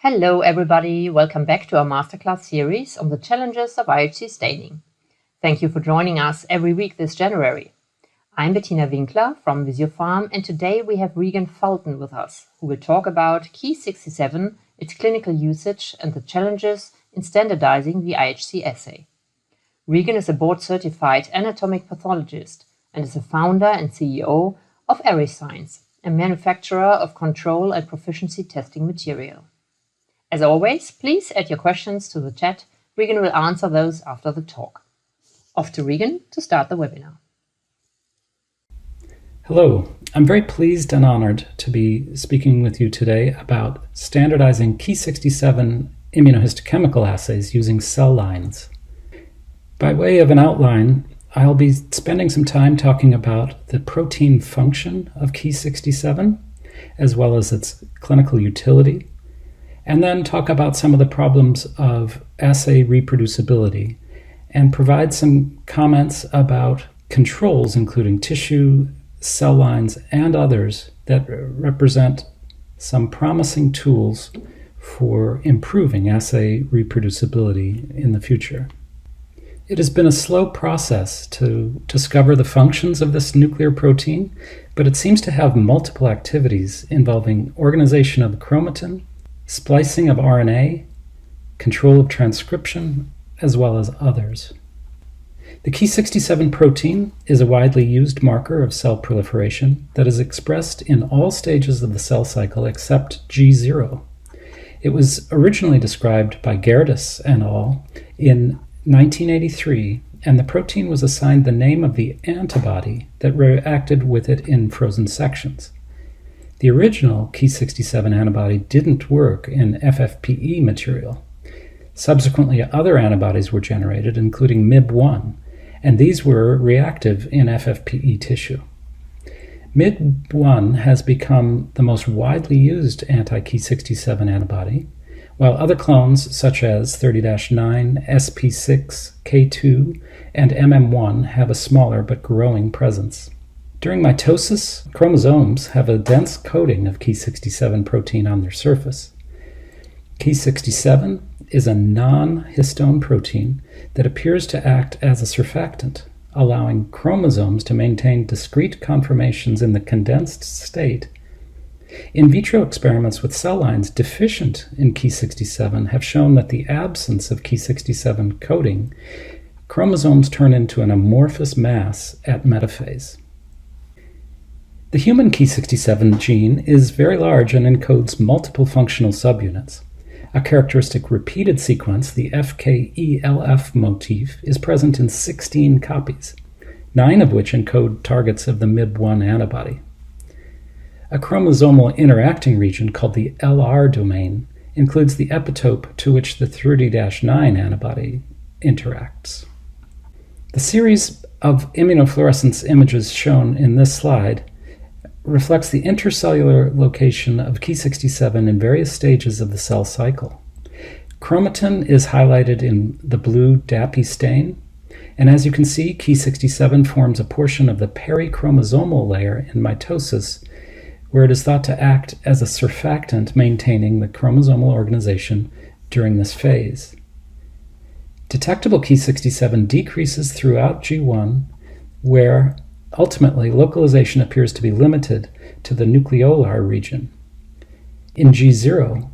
Hello everybody, welcome back to our masterclass series on the challenges of IHC staining. Thank you for joining us every week this January. I'm Bettina Winkler from Visiopharm, and today we have Regan Fulton with us, who will talk about Ki 67, its clinical usage and the challenges in standardizing the IHC assay. Regan is a board-certified anatomic pathologist and is the founder and CEO of ArrayScience, a manufacturer of control and proficiency testing material. As always, please add your questions to the chat. Regan will answer those after the talk. Off to Regan to start the webinar. Hello, I'm very pleased and honored to be speaking with you today about standardizing Ki 67 immunohistochemical assays using cell lines. By way of an outline, I'll be spending some time talking about the protein function of Ki 67, as well as its clinical utility, and then talk about some of the problems of assay reproducibility and provide some comments about controls, including tissue, cell lines, and others that represent some promising tools for improving assay reproducibility in the future. It has been a slow process to discover the functions of this nuclear protein, but it seems to have multiple activities involving organization of the chromatin, splicing of RNA, control of transcription, as well as others. The Ki 67 protein is a widely used marker of cell proliferation that is expressed in all stages of the cell cycle except G0. It was originally described by Gerdes et al. In 1983, and the protein was assigned the name of the antibody that reacted with it in frozen sections. The original Ki 67 antibody didn't work in FFPE material. Subsequently, other antibodies were generated, including MIB1, and these were reactive in FFPE tissue. MIB1 has become the most widely used anti-Ki 67 antibody, while other clones such as 30-9, SP6, K2, and MM1 have a smaller but growing presence. During mitosis, chromosomes have a dense coating of Ki 67 protein on their surface. Ki 67 is a non-histone protein that appears to act as a surfactant, allowing chromosomes to maintain discrete conformations in the condensed state. In vitro experiments with cell lines deficient in Ki 67 have shown that the absence of Ki 67 coating, chromosomes turn into an amorphous mass at metaphase. The human Ki 67 gene is very large and encodes multiple functional subunits. A characteristic repeated sequence, the FKELF motif, is present in 16 copies, 9 of which encode targets of the MIB1 antibody. A chromosomal interacting region called the LR domain includes the epitope to which the 30-9 antibody interacts. The series of immunofluorescence images shown in this slide reflects the intercellular location of Ki 67 in various stages of the cell cycle. Chromatin is highlighted in the blue DAPI stain, and as you can see, Ki 67 forms a portion of the perichromosomal layer in mitosis, where it is thought to act as a surfactant maintaining the chromosomal organization during this phase. Detectable Ki 67 decreases throughout G1, where ultimately, localization appears to be limited to the nucleolar region. In G0,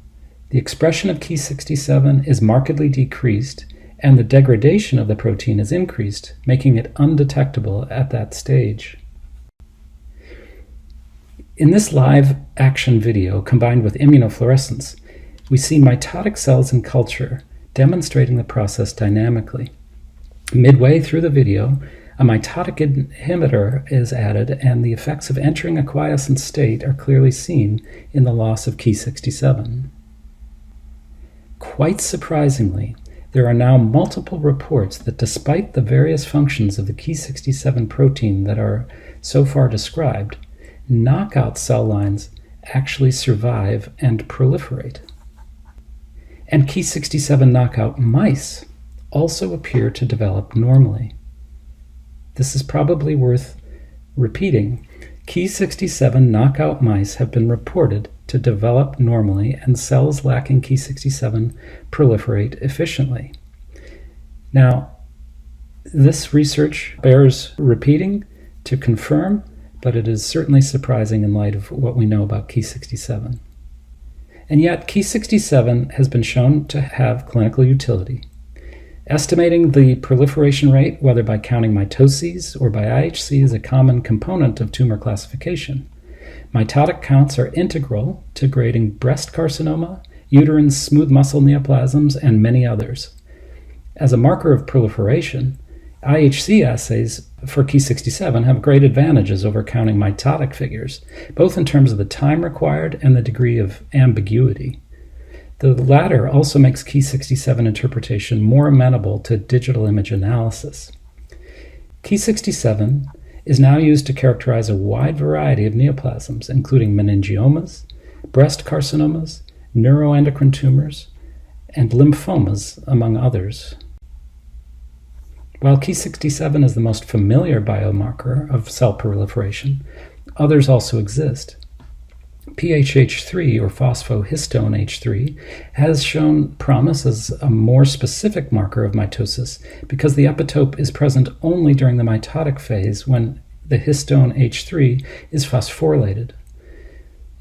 the expression of Ki 67 is markedly decreased, and the degradation of the protein is increased, making it undetectable at that stage. In this live action video, combined with immunofluorescence, we see mitotic cells in culture demonstrating the process dynamically. Midway through the video, a mitotic inhibitor is added, and the effects of entering a quiescent state are clearly seen in the loss of Ki 67. Quite surprisingly, there are now multiple reports that despite the various functions of the Ki 67 protein that are so far described, knockout cell lines actually survive and proliferate. And Ki 67 knockout mice also appear to develop normally. This is probably worth repeating. Ki 67 knockout mice have been reported to develop normally and cells lacking Ki67 proliferate efficiently. Now, this research bears repeating to confirm, but it is certainly surprising in light of what we know about Ki67. And yet, Ki67 has been shown to have clinical utility. Estimating the proliferation rate, whether by counting mitoses or by IHC, is a common component of tumor classification. Mitotic counts are integral to grading breast carcinoma, uterine smooth muscle neoplasms, and many others. As a marker of proliferation, IHC assays for Ki67 have great advantages over counting mitotic figures, both in terms of the time required and the degree of ambiguity. The latter also makes Ki67 interpretation more amenable to digital image analysis. Ki67 is now used to characterize a wide variety of neoplasms, including meningiomas, breast carcinomas, neuroendocrine tumors, and lymphomas, among others. While Ki67 is the most familiar biomarker of cell proliferation, others also exist. PHH3, or phosphohistone H3, has shown promise as a more specific marker of mitosis because the epitope is present only during the mitotic phase when the histone H3 is phosphorylated.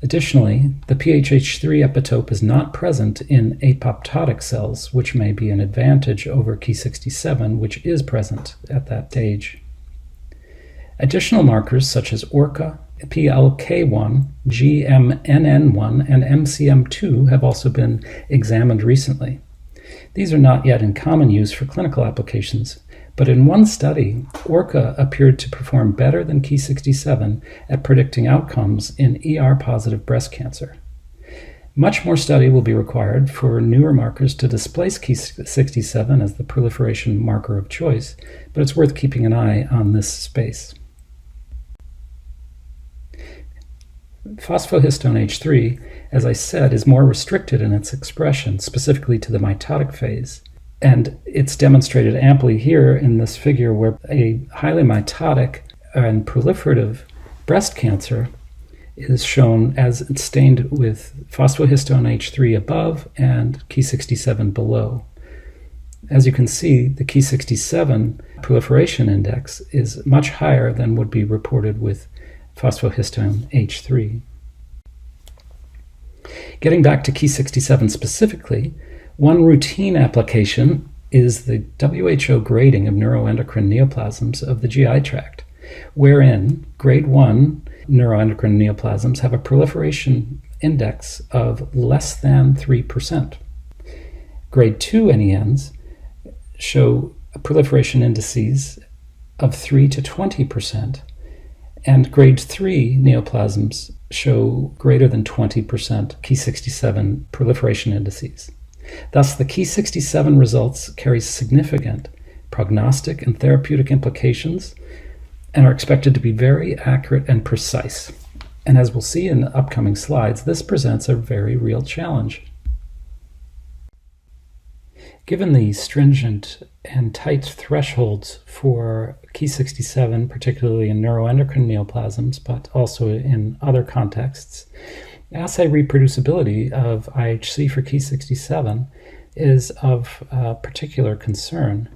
Additionally, the PHH3 epitope is not present in apoptotic cells, which may be an advantage over Ki67, which is present at that stage. Additional markers such as ORCA, PLK1, GMNN1, and MCM2 have also been examined recently. These are not yet in common use for clinical applications, but in one study, ORCA appeared to perform better than Ki67 at predicting outcomes in ER-positive breast cancer. Much more study will be required for newer markers to displace Ki67 as the proliferation marker of choice, but it's worth keeping an eye on this space. Phosphohistone H3, as I said, is more restricted in its expression, specifically to the mitotic phase. And it's demonstrated amply here in this figure where a highly mitotic and proliferative breast cancer is shown as stained with phosphohistone H3 above and Ki67 below. As you can see, the Ki67 proliferation index is much higher than would be reported with phosphohistone H3. Getting back to Ki67 specifically, one routine application is the WHO grading of neuroendocrine neoplasms of the GI tract, wherein grade 1 neuroendocrine neoplasms have a proliferation index of less than 3%. Grade 2 NENs show proliferation indices of 3 to 20%, and grade 3 neoplasms show greater than 20% Ki67 proliferation indices. Thus, the Ki67 results carry significant prognostic and therapeutic implications and are expected to be very accurate and precise. And as we'll see in the upcoming slides, this presents a very real challenge. Given the stringent and tight thresholds for Ki67, particularly in neuroendocrine neoplasms, but also in other contexts, assay reproducibility of IHC for Ki67 is of particular concern.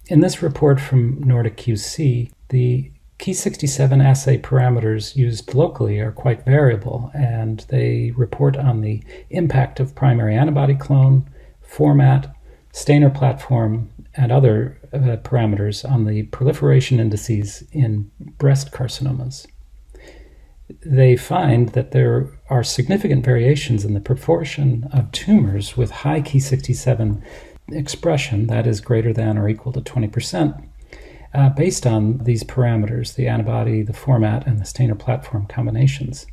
In this report from Nordic QC, the Ki67 assay parameters used locally are quite variable, and they report on the impact of primary antibody clone, format, stainer platform, and other parameters on the proliferation indices in breast carcinomas. They find that there are significant variations in the proportion of tumors with high Ki67 expression, that is greater than or equal to 20%, based on these parameters, the antibody, the format, and the stainer platform combinations.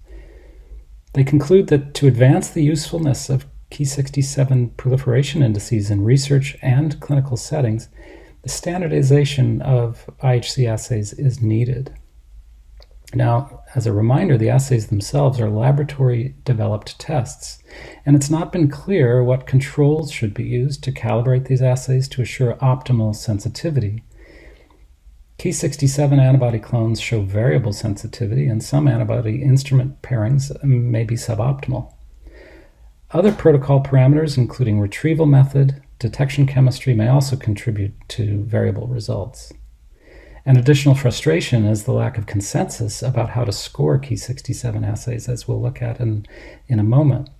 They conclude that to advance the usefulness of Ki67 proliferation indices in research and clinical settings, the standardization of IHC assays is needed. Now, as a reminder, the assays themselves are laboratory-developed tests, and it's not been clear what controls should be used to calibrate these assays to assure optimal sensitivity. Ki67 antibody clones show variable sensitivity, and some antibody instrument pairings may be suboptimal. Other protocol parameters, including retrieval method, detection chemistry, may also contribute to variable results. An additional frustration is the lack of consensus about how to score Ki67 assays, as we'll look at in a moment.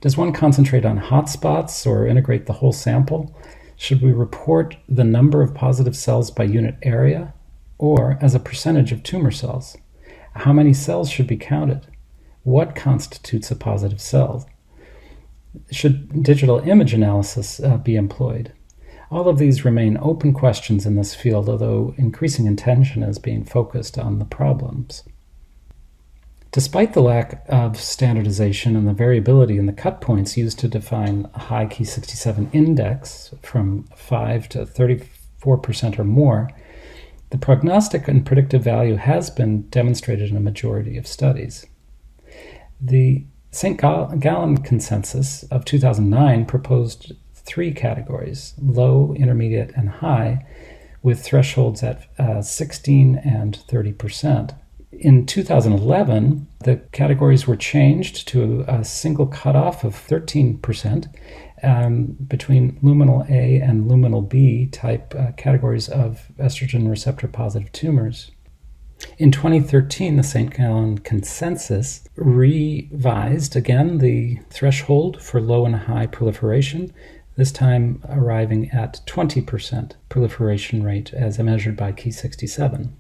Does one concentrate on hotspots or integrate the whole sample? Should we report the number of positive cells by unit area or as a percentage of tumor cells? How many cells should be counted? What constitutes a positive cell? Should digital image analysis be employed? All of these remain open questions in this field, although increasing attention is being focused on the problems. Despite the lack of standardization and the variability in the cut points used to define a high Ki67 index from 5 to 34% or more, the prognostic and predictive value has been demonstrated in a majority of studies. The St. Gallen consensus of 2009 proposed 3 categories: low, intermediate, and high, with thresholds at 16 and 30%. In 2011, the categories were changed to a single cutoff of 13% between luminal A and luminal B type categories of estrogen receptor positive tumors. In 2013, the St. Gallen consensus revised again the threshold for low and high proliferation, this time arriving at 20% proliferation rate as measured by Ki67.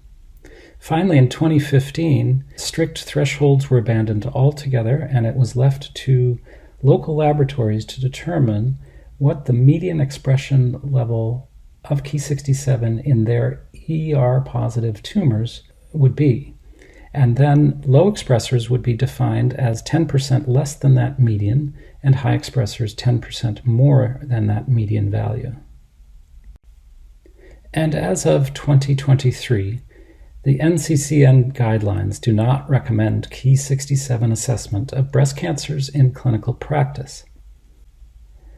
Finally, in 2015, strict thresholds were abandoned altogether, and it was left to local laboratories to determine what the median expression level of Ki67 in their ER-positive tumors would be. And then low expressors would be defined as 10% less than that median, and high expressors 10% more than that median value. And as of 2023, the NCCN guidelines do not recommend Ki67 assessment of breast cancers in clinical practice.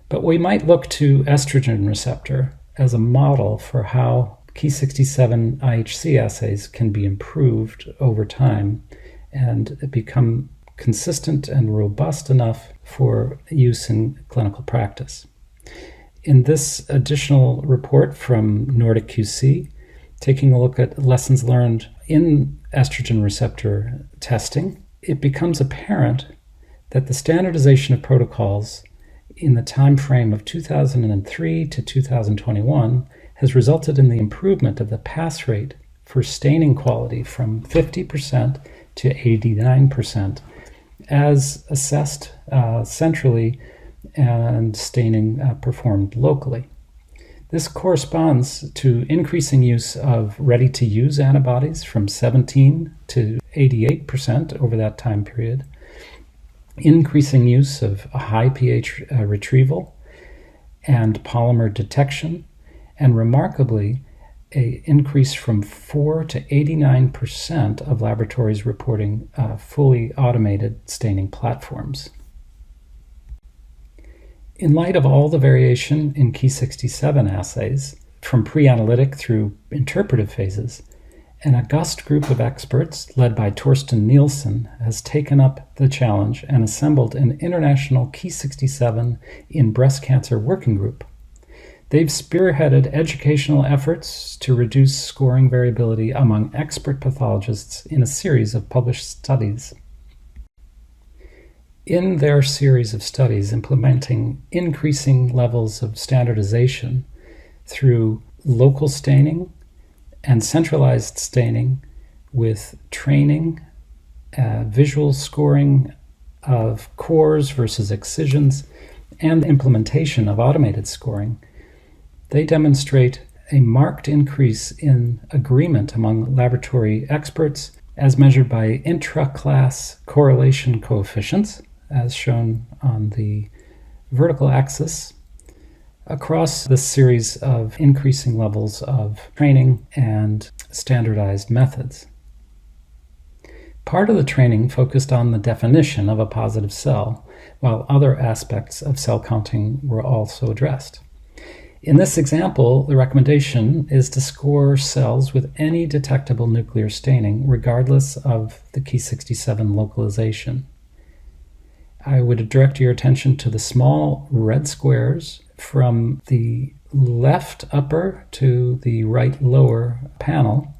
But we might look to estrogen receptor as a model for how Ki67 IHC assays can be improved over time and become consistent and robust enough for use in clinical practice. In this additional report from Nordic QC, taking a look at lessons learned in estrogen receptor testing, it becomes apparent that the standardization of protocols in the time frame of 2003 to 2021 has resulted in the improvement of the pass rate for staining quality from 50% to 89%, as assessed centrally and staining performed locally. This corresponds to increasing use of ready-to-use antibodies from 17 to 88% over that time period, increasing use of high pH retrieval and polymer detection, and remarkably, an increase from 4 to 89% of laboratories reporting fully automated staining platforms. In light of all the variation in Ki67 assays, from pre-analytic through interpretive phases, an august group of experts, led by Torsten Nielsen, has taken up the challenge and assembled an international Ki67 in breast cancer working group. They've spearheaded educational efforts to reduce scoring variability among expert pathologists in a series of published studies. In their series of studies implementing increasing levels of standardization through local staining and centralized staining with training, visual scoring of cores versus excisions, and implementation of automated scoring, they demonstrate a marked increase in agreement among laboratory experts as measured by intra-class correlation coefficients, as shown on the vertical axis, across this series of increasing levels of training and standardized methods. Part of the training focused on the definition of a positive cell, while other aspects of cell counting were also addressed. In this example, the recommendation is to score cells with any detectable nuclear staining, regardless of the Ki67 localization. I would direct your attention to the small red squares from the left upper to the right lower panel,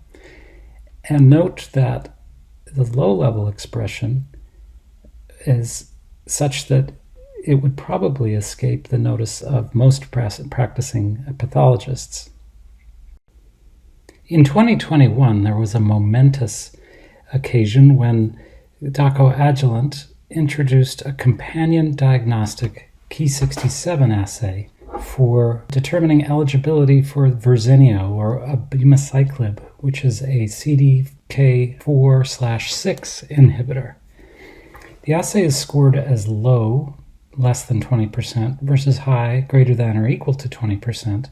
and note that the low-level expression is such that it would probably escape the notice of most practicing pathologists. In 2021, there was a momentous occasion when Dako Agilent introduced a companion diagnostic Ki67 assay for determining eligibility for Verzenio or abemaciclib, which is a CDK4/6 inhibitor. The assay is scored as low, less than 20%, versus high, greater than or equal to 20%,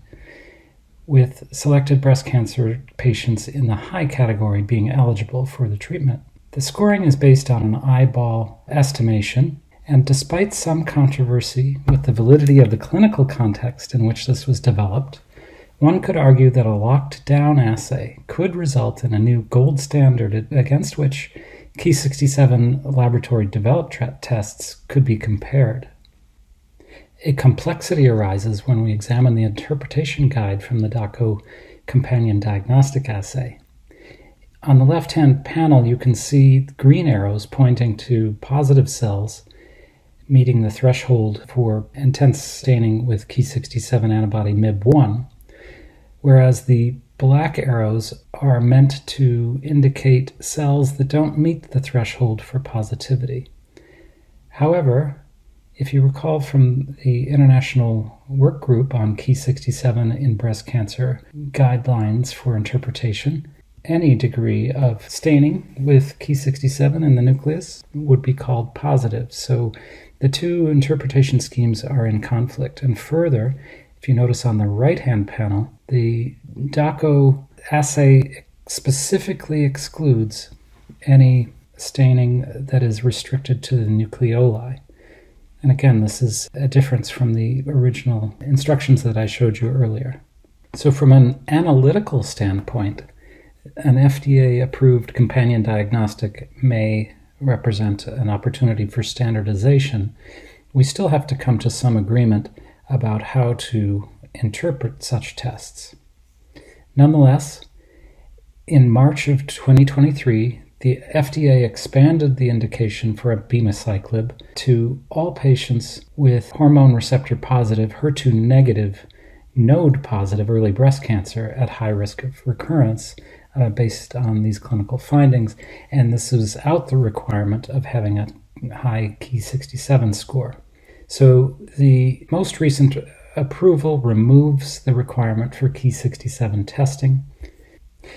with selected breast cancer patients in the high category being eligible for the treatment. The scoring is based on an eyeball estimation, and despite some controversy with the validity of the clinical context in which this was developed, one could argue that a locked-down assay could result in a new gold standard against which Ki67 laboratory-developed tests could be compared. A complexity arises when we examine the interpretation guide from the Dako companion diagnostic assay. On the left-hand panel, you can see green arrows pointing to positive cells meeting the threshold for intense staining with Ki67 antibody MIB1, whereas the black arrows are meant to indicate cells that don't meet the threshold for positivity. However, if you recall from the International Work Group on Ki67 in breast cancer guidelines for interpretation, any degree of staining with Ki67 in the nucleus would be called positive. So the two interpretation schemes are in conflict. And further, if you notice on the right-hand panel, the Dako assay specifically excludes any staining that is restricted to the nucleoli. And again, this is a difference from the original instructions that I showed you earlier. So from an analytical standpoint, an FDA-approved companion diagnostic may represent an opportunity for standardization. We still have to come to some agreement about how to interpret such tests. Nonetheless, in March of 2023, the FDA expanded the indication for abemaciclib to all patients with hormone receptor positive, HER2 negative, node positive early breast cancer at high risk of recurrence based on these clinical findings. And this was without the requirement of having a high Ki67 score. So the most recent approval removes the requirement for Ki67 testing.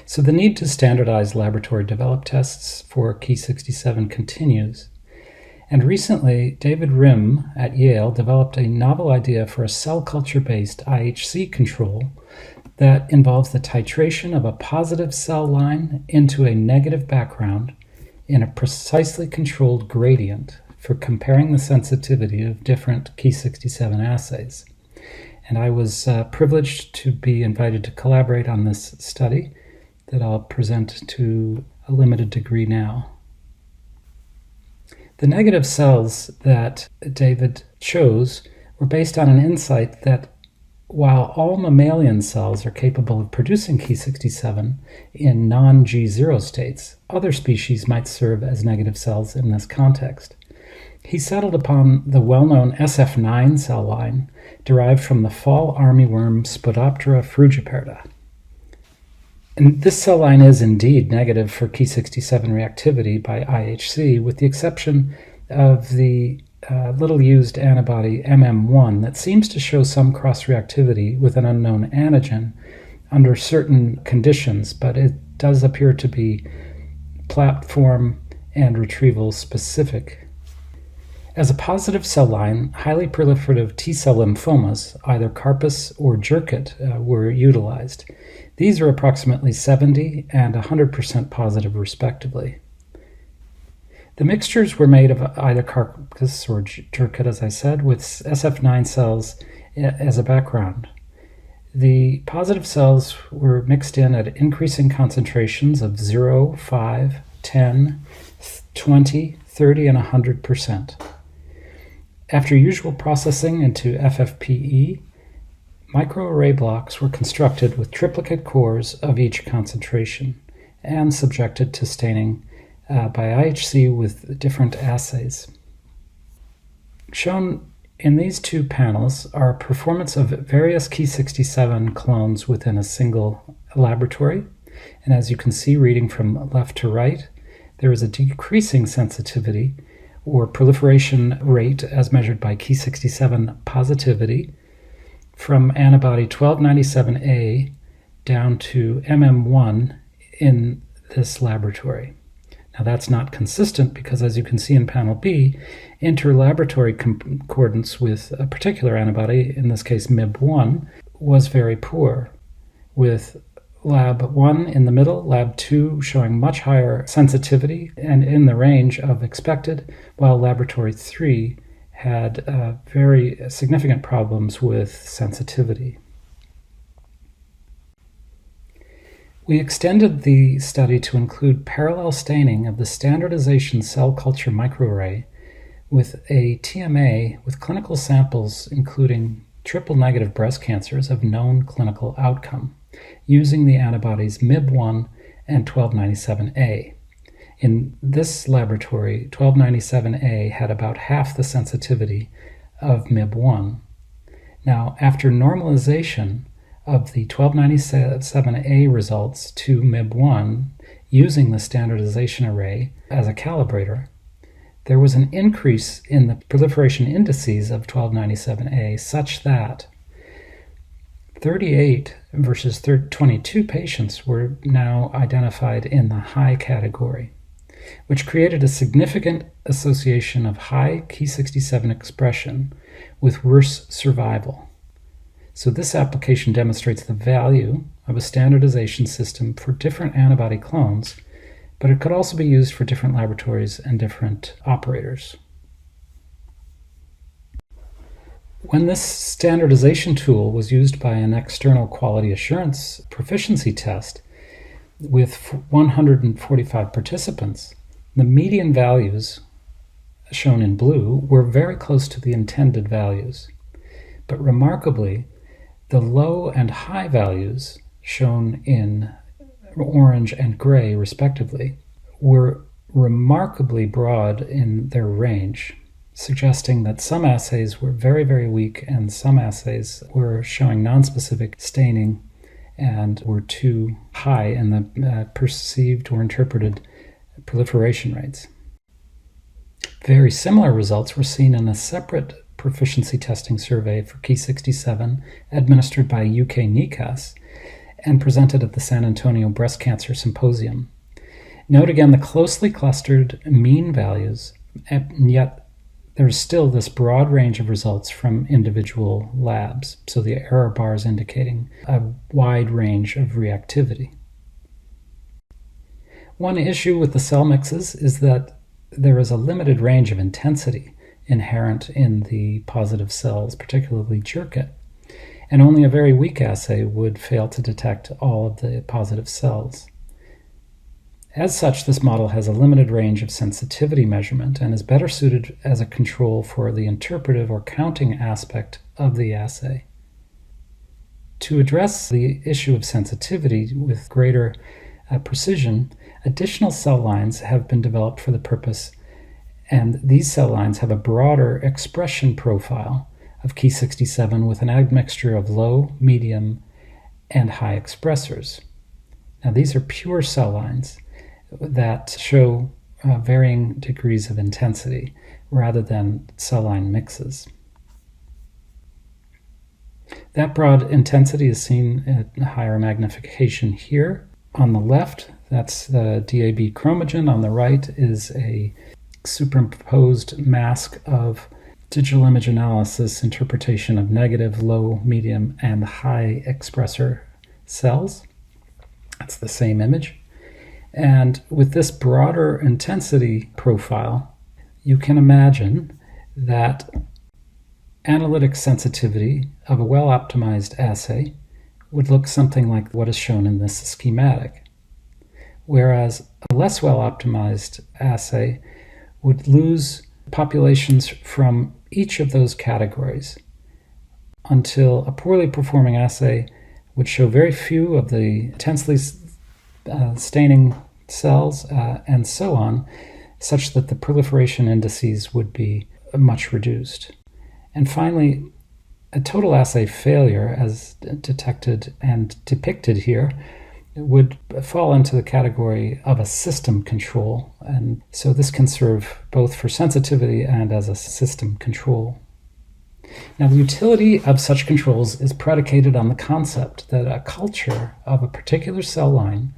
So the need to standardize laboratory-developed tests for Ki67 continues. And recently, David Rim at Yale developed a novel idea for a cell culture-based IHC control that involves the titration of a positive cell line into a negative background in a precisely controlled gradient for comparing the sensitivity of different Ki67 assays. And I was privileged to be invited to collaborate on this study that I'll present to a limited degree now. The negative cells that David chose were based on an insight that while all mammalian cells are capable of producing Ki67 in non-G0 states, other species might serve as negative cells in this context. He settled upon the well-known SF9 cell line derived from the fall armyworm Spodoptera frugiperta. And this cell line is indeed negative for Ki67 reactivity by IHC, with the exception of the little-used antibody MM1 that seems to show some cross-reactivity with an unknown antigen under certain conditions, but it does appear to be platform and retrieval specific. As a positive cell line, highly proliferative T-cell lymphomas, either Carpus or Jurkat, were utilized. These are approximately 70 and 100% positive, respectively. The mixtures were made of either Carpus or Jurkat, as I said, with SF9 cells as a background. The positive cells were mixed in at increasing concentrations of 0, 5, 10, 20, 30, and 100%. After usual processing into FFPE, microarray blocks were constructed with triplicate cores of each concentration and subjected to staining by IHC with different assays. Shown in these two panels are performance of various Ki67 clones within a single laboratory. And as you can see, reading from left to right, there is a decreasing sensitivity or proliferation rate as measured by Ki67 positivity from antibody 1297A down to MM1 in this laboratory. Now that's not consistent because, as you can see in panel B, interlaboratory concordance with a particular antibody, in this case MIB1, was very poor, with lab 1 in the middle, lab 2 showing much higher sensitivity and in the range of expected, while laboratory 3 had very significant problems with sensitivity. We extended the study to include parallel staining of the standardization cell culture microarray with a TMA with clinical samples including triple-negative breast cancers of known clinical outcome, using the antibodies MIB1 and 1297A. In this laboratory, 1297A had about half the sensitivity of MIB1. Now, after normalization of the 1297A results to MIB1 using the standardization array as a calibrator, there was an increase in the proliferation indices of 1297A such that 38 versus 22 patients were now identified in the high category, which created a significant association of high Ki67 expression with worse survival. So this application demonstrates the value of a standardization system for different antibody clones, but it could also be used for different laboratories and different operators. When this standardization tool was used by an external quality assurance proficiency test with 145 participants, the median values, shown in blue, were very close to the intended values. But remarkably, the low and high values, shown in orange and gray respectively, were remarkably broad in their range, suggesting that some assays were very, very weak and some assays were showing nonspecific staining and were too high in the perceived or interpreted proliferation rates. Very similar results were seen in a separate proficiency testing survey for Ki67 administered by UK NECAS and presented at the San Antonio Breast Cancer Symposium. Note again the closely clustered mean values, and yet there's still this broad range of results from individual labs, so the error bars indicating a wide range of reactivity. One issue with the cell mixes is that there is a limited range of intensity inherent in the positive cells, particularly Jurkat, and only a very weak assay would fail to detect all of the positive cells. As such, this model has a limited range of sensitivity measurement and is better suited as a control for the interpretive or counting aspect of the assay. To address the issue of sensitivity with greater precision, additional cell lines have been developed for the purpose, and these cell lines have a broader expression profile of Ki67 with an admixture of low, medium, and high expressors. Now these are pure cell lines that show varying degrees of intensity rather than cell line mixes. That broad intensity is seen at higher magnification here. On the left, that's the DAB chromogen. On the right is a superimposed mask of digital image analysis interpretation of negative, low, medium, and high expressor cells. That's the same image. And with this broader intensity profile, you can imagine that analytic sensitivity of a well-optimized assay would look something like what is shown in this schematic, whereas a less well-optimized assay would lose populations from each of those categories until a poorly performing assay would show very few of the intensely staining cells and so on, such that the proliferation indices would be much reduced. And finally, a total assay failure, as detected and depicted here, would fall into the category of a system control, and so this can serve both for sensitivity and as a system control. Now, the utility of such controls is predicated on the concept that a culture of a particular cell line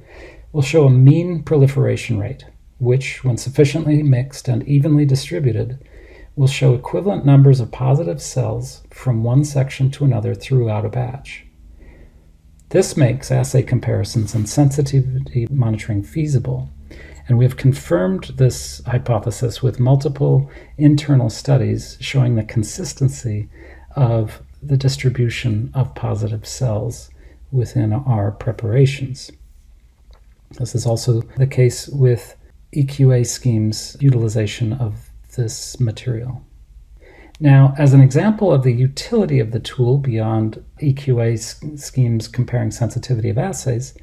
will show a mean proliferation rate, which, when sufficiently mixed and evenly distributed, will show equivalent numbers of positive cells from one section to another throughout a batch. This makes assay comparisons and sensitivity monitoring feasible, and we have confirmed this hypothesis with multiple internal studies showing the consistency of the distribution of positive cells within our preparations. This is also the case with EQA schemes' utilization of this material. Now, as an example of the utility of the tool beyond EQA schemes comparing sensitivity of assays,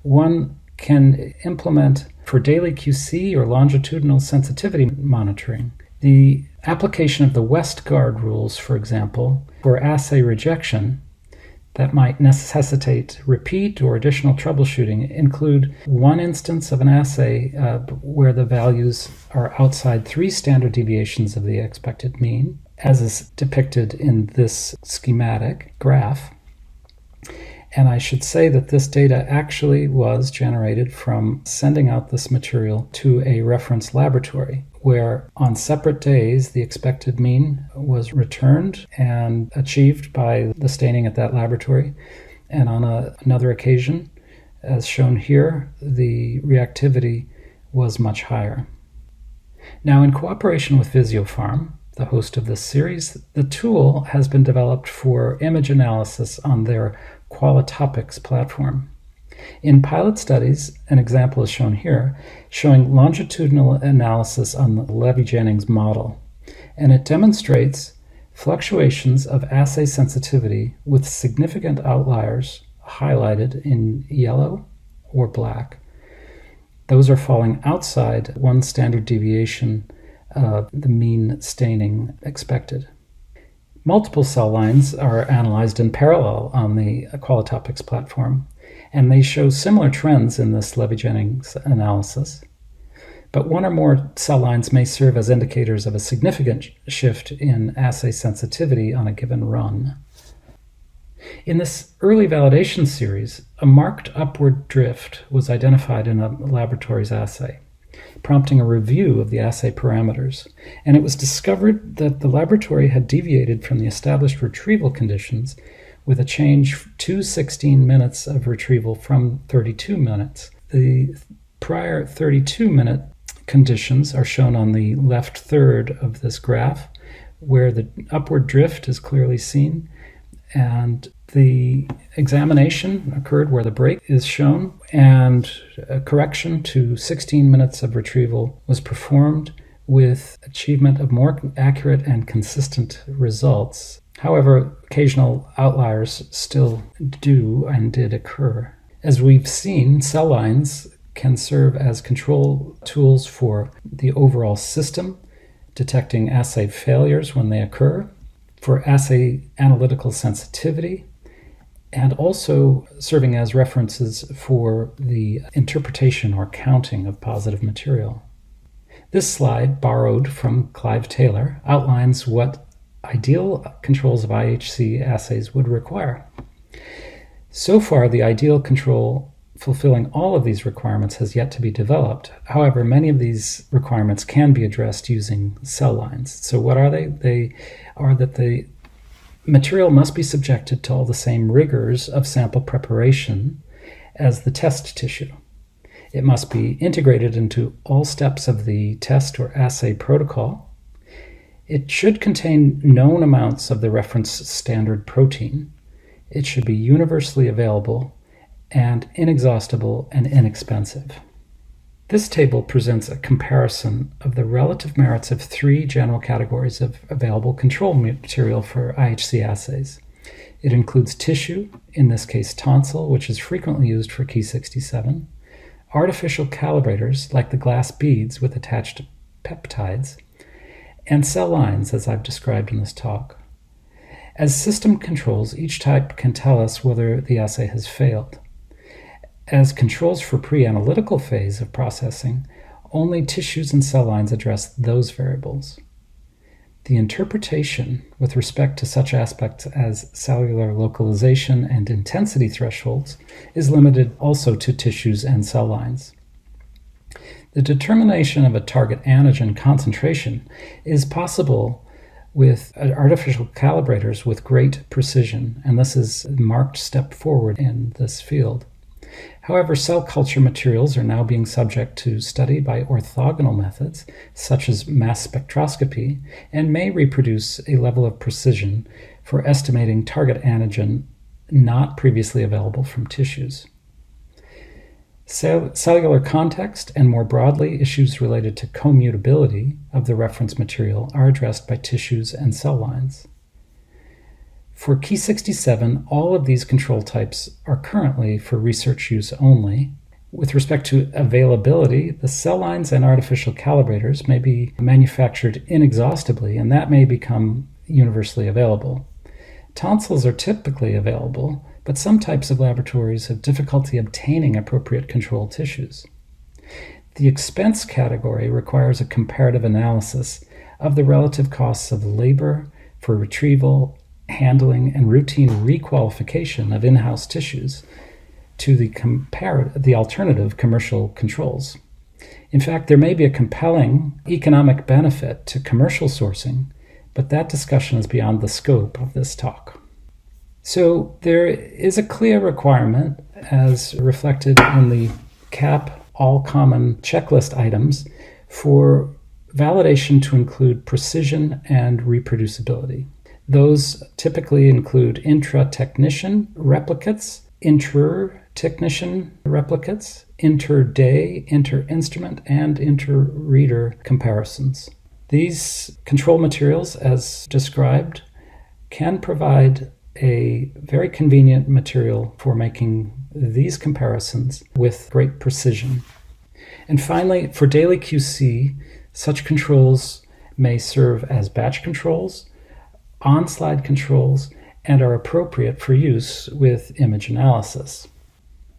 one can implement for daily QC or longitudinal sensitivity monitoring the application of the Westgard rules, for example, for assay rejection that might necessitate repeat or additional troubleshooting include one instance of an assay where the values are outside 3 standard deviations of the expected mean, as is depicted in this schematic graph. And I should say that this data actually was generated from sending out this material to a reference laboratory, where on separate days the expected mean was returned and achieved by the staining at that laboratory. And on another occasion, as shown here, the reactivity was much higher. Now, in cooperation with Visiopharm, the host of this series, the tool has been developed for image analysis on their Qualitopics platform. In pilot studies, an example is shown here, showing longitudinal analysis on the Levy-Jennings model, and it demonstrates fluctuations of assay sensitivity with significant outliers highlighted in yellow or black. Those are falling outside 1 standard deviation of the mean staining expected. Multiple cell lines are analyzed in parallel on the Qualitopics platform, and they show similar trends in this Levy-Jennings analysis. But one or more cell lines may serve as indicators of a significant shift in assay sensitivity on a given run. In this early validation series, a marked upward drift was identified in a laboratory's assay, prompting a review of the assay parameters, and it was discovered that the laboratory had deviated from the established retrieval conditions with a change to 16 minutes of retrieval from 32 minutes. The prior 32-minute conditions are shown on the left third of this graph, where the upward drift is clearly seen, and the examination occurred where the break is shown, and a correction to 16 minutes of retrieval was performed with achievement of more accurate and consistent results. However, occasional outliers still do and did occur. As we've seen, cell lines can serve as control tools for the overall system, detecting assay failures when they occur, for assay analytical sensitivity, and also serving as references for the interpretation or counting of positive material. This slide, borrowed from Clive Taylor, outlines what ideal controls of IHC assays would require. So far, the ideal control fulfilling all of these requirements has yet to be developed. However, many of these requirements can be addressed using cell lines. So what are they? They are that the material must be subjected to all the same rigors of sample preparation as the test tissue. It must be integrated into all steps of the test or assay protocol. It should contain known amounts of the reference standard protein. It should be universally available and inexhaustible and inexpensive. This table presents a comparison of the relative merits of 3 general categories of available control material for IHC assays. It includes tissue, in this case tonsil, which is frequently used for Ki 67, artificial calibrators like the glass beads with attached peptides, and cell lines, as I've described in this talk. As system controls, each type can tell us whether the assay has failed. As controls for pre-analytical phase of processing, only tissues and cell lines address those variables. The interpretation with respect to such aspects as cellular localization and intensity thresholds is limited also to tissues and cell lines. The determination of a target antigen concentration is possible with artificial calibrators with great precision, and this is a marked step forward in this field. However, cell culture materials are now being subject to study by orthogonal methods, such as mass spectroscopy, and may reproduce a level of precision for estimating target antigen not previously available from tissues. Cellular context, and more broadly, issues related to commutability of the reference material are addressed by tissues and cell lines. For Ki 67, all of these control types are currently for research use only. With respect to availability, the cell lines and artificial calibrators may be manufactured inexhaustibly, and that may become universally available. Tonsils are typically available, but some types of laboratories have difficulty obtaining appropriate control tissues. The expense category requires a comparative analysis of the relative costs of labor for retrieval, handling, and routine requalification of in-house tissues to the alternative commercial controls. In fact, there may be a compelling economic benefit to commercial sourcing, but that discussion is beyond the scope of this talk. So there is a clear requirement, as reflected in the CAP all-common checklist items, for validation to include precision and reproducibility. Those typically include intra-technician replicates, inter-technician replicates, inter-day, inter-instrument, and inter-reader comparisons. These control materials, as described, can provide a very convenient material for making these comparisons with great precision. And finally, for daily QC, such controls may serve as batch controls, on-slide controls, and are appropriate for use with image analysis.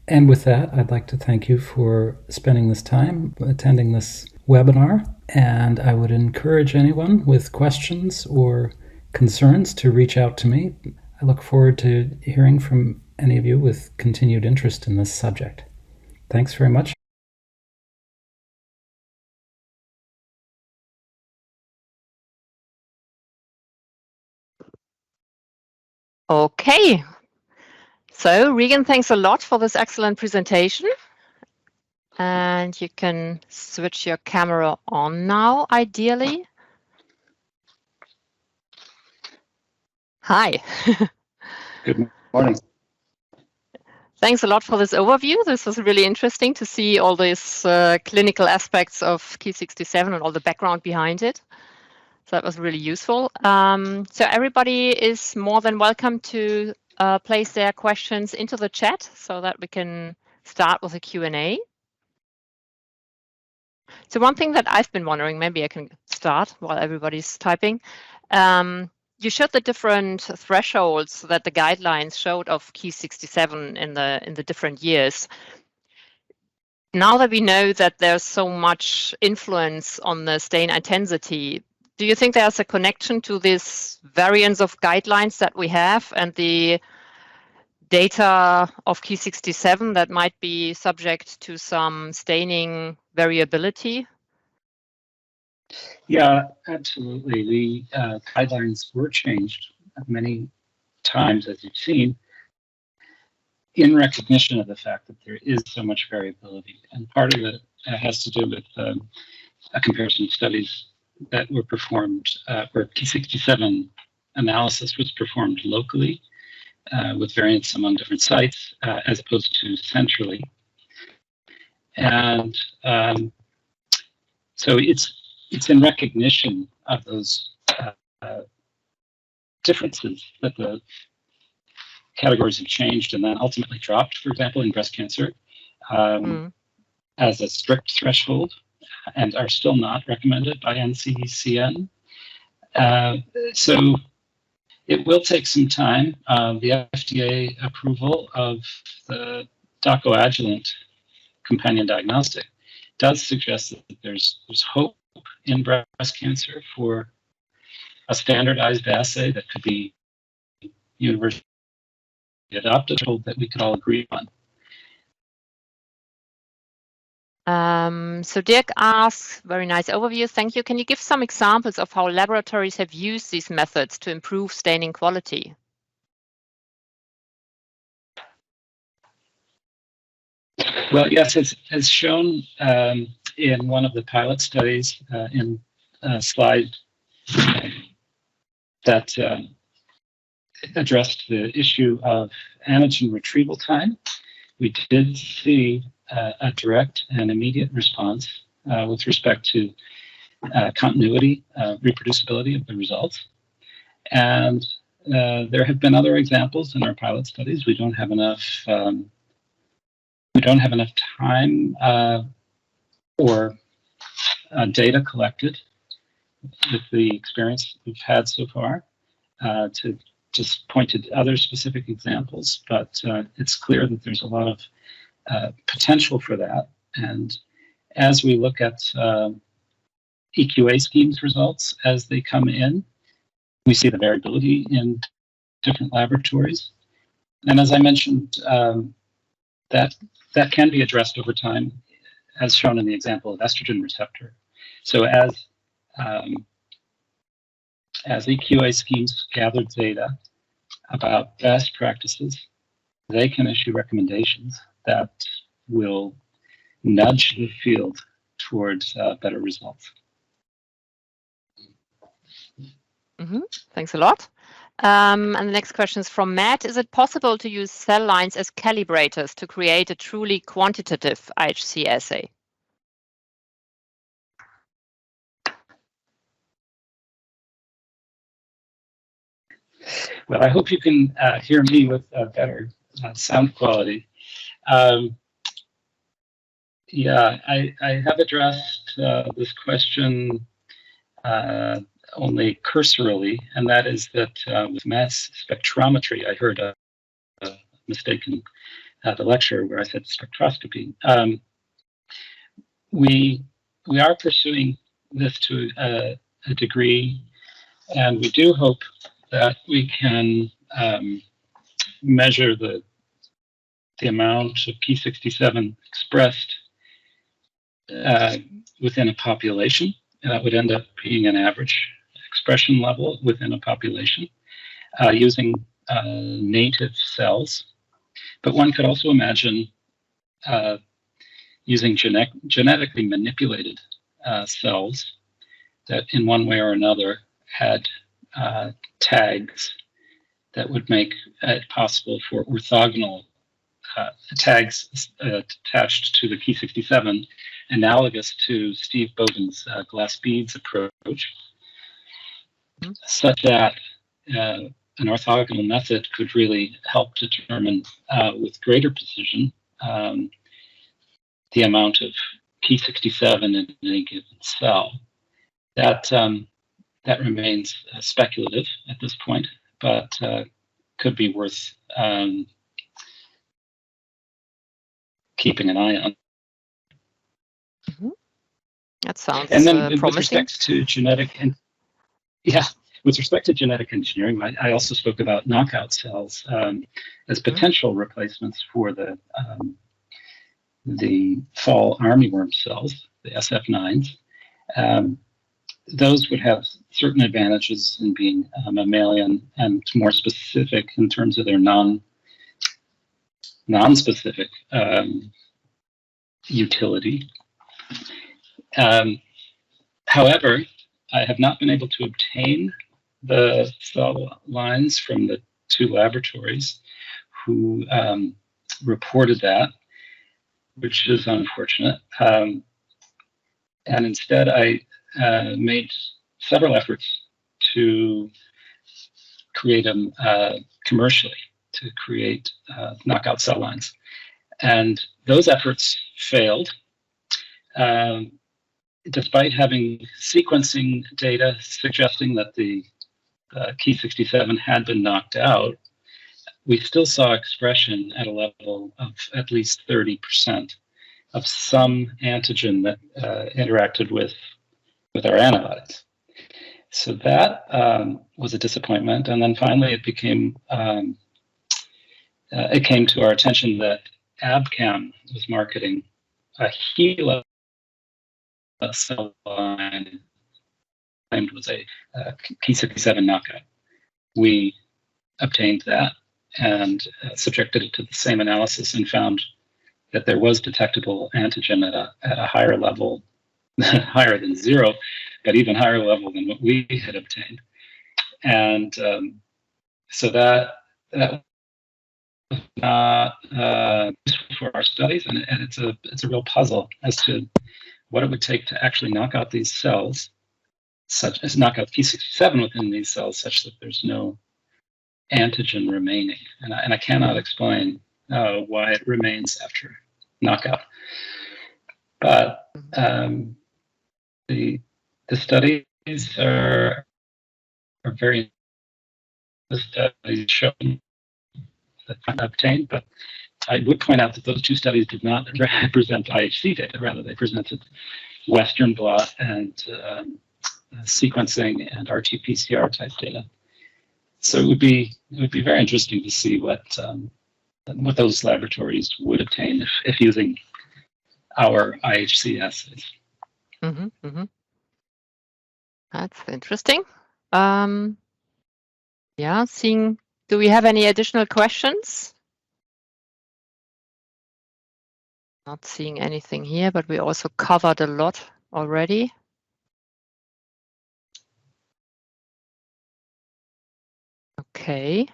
And with that, I'd like to thank you for spending this time attending this webinar, and I would encourage anyone with questions or concerns to reach out to me. I look forward to hearing from any of you with continued interest in this subject. Thanks very much. Okay, so Regan, thanks a lot for this excellent presentation. And you can switch your camera on now, ideally. Hi. Good morning. Thanks a lot for this overview. This was really interesting to see all these clinical aspects of Ki 67 and all the background behind it. So that was really useful. So everybody is more than welcome to place their questions into the chat so that we can start with a Q&A. So one thing that I've been wondering, maybe I can start while everybody's typing. You showed the different thresholds that the guidelines showed of Ki 67 in the different years. Now that we know that there's so much influence on the stain intensity, do you think there's a connection to this variance of guidelines that we have and the data of Ki 67 that might be subject to some staining variability? Yeah, absolutely. The guidelines were changed many times, as you've seen, in recognition of the fact that there is so much variability. And part of it has to do with a comparison of studies that were performed where Ki 67 analysis was performed locally with variance among different sites as opposed to centrally. And so it's in recognition of those differences that the categories have changed and then ultimately dropped, for example, in breast cancer as a strict threshold and are still not recommended by NCCN. So it will take some time. The FDA approval of the dacoadjuvant companion diagnostic does suggest that there's hope in breast cancer for a standardized assay that could be universally adopted, that we could all agree on. So Dirk asks, very nice overview, thank you. Can you give some examples of how laboratories have used these methods to improve staining quality? Well, yes, as shown in one of the pilot studies in a slide that addressed the issue of antigen retrieval time, we did see a direct and immediate response with respect to continuity, reproducibility of the results. And there have been other examples in our pilot studies. We don't have enough time or data collected with the experience we've had so far to just point to other specific examples, but it's clear that there's a lot of potential for that. And as we look at EQA schemes results as they come in, we see the variability in different laboratories. And as I mentioned, that can be addressed over time, as shown in the example of estrogen receptor. So as EQA schemes gather data about best practices, they can issue recommendations that will nudge the field towards better results. Thanks a lot. And the next question is from Matt. Is it possible to use cell lines as calibrators to create a truly quantitative IHC assay? Well, I hope you can hear me with better sound quality. Yeah, I have addressed this question only cursorily, and that is that with mass spectrometry, I heard a mistake in the lecture where I said spectroscopy. We are pursuing this to a degree, and we do hope that we can measure the amount of Ki67 expressed within a population. And that would end up being an average expression level within a population using native cells. But one could also imagine using genetically manipulated cells that in one way or another had tags that would make it possible for orthogonal tags attached to the Ki67, analogous to Steve Bogan's glass beads approach, such that an orthogonal method could really help determine with greater precision the amount of Ki67 in any given cell. That remains speculative at this point, but could be worth keeping an eye on. That sounds and then promising. With respect to genetic engineering, I also spoke about knockout cells as potential replacements for the fall armyworm cells, the SF9s. Those would have certain advantages in being mammalian and more specific in terms of their non-specific utility. However, I have not been able to obtain the cell lines from the 2 laboratories who reported that, which is unfortunate. And instead, I made several efforts to create them commercially, to create knockout cell lines. And those efforts failed. Despite having sequencing data suggesting that the Ki67 had been knocked out, we still saw expression at a level of at least 30% of some antigen that interacted with our antibodies. So that was a disappointment. And then finally, it became it came to our attention that Abcam was marketing a HeLa cell line claimed was a Ki67 knockout. We obtained that and subjected it to the same analysis and found that there was detectable antigen at a higher level, higher than 0, but even higher level than what we had obtained. And so that was not useful for our studies, and it's a real puzzle as to what it would take to actually knock out these cells, such as knock out Ki67 within these cells, such that there's no antigen remaining. And I cannot explain why it remains after knockout. But the studies are very, the studies showing that obtained, but I would point out that those 2 studies did not represent IHC data. Rather, they presented Western blot and sequencing and RT-PCR type data. So it would be very interesting to see what those laboratories would obtain if using our IHC assays. Mm-hmm, mm-hmm. That's interesting. Yeah, do we have any additional questions? Not seeing anything here, but we also covered a lot already. Okay.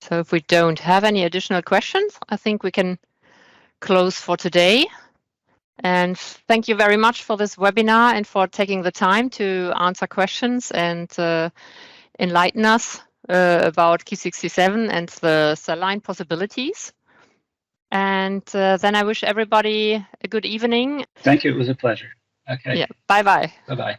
So if we don't have any additional questions, I think we can close for today. And thank you very much for this webinar and for taking the time to answer questions and enlighten us about Ki67 and the cell line possibilities. And then I wish everybody a good evening. Thank you. It was a pleasure. Okay. Yeah. Bye-bye. Bye-bye.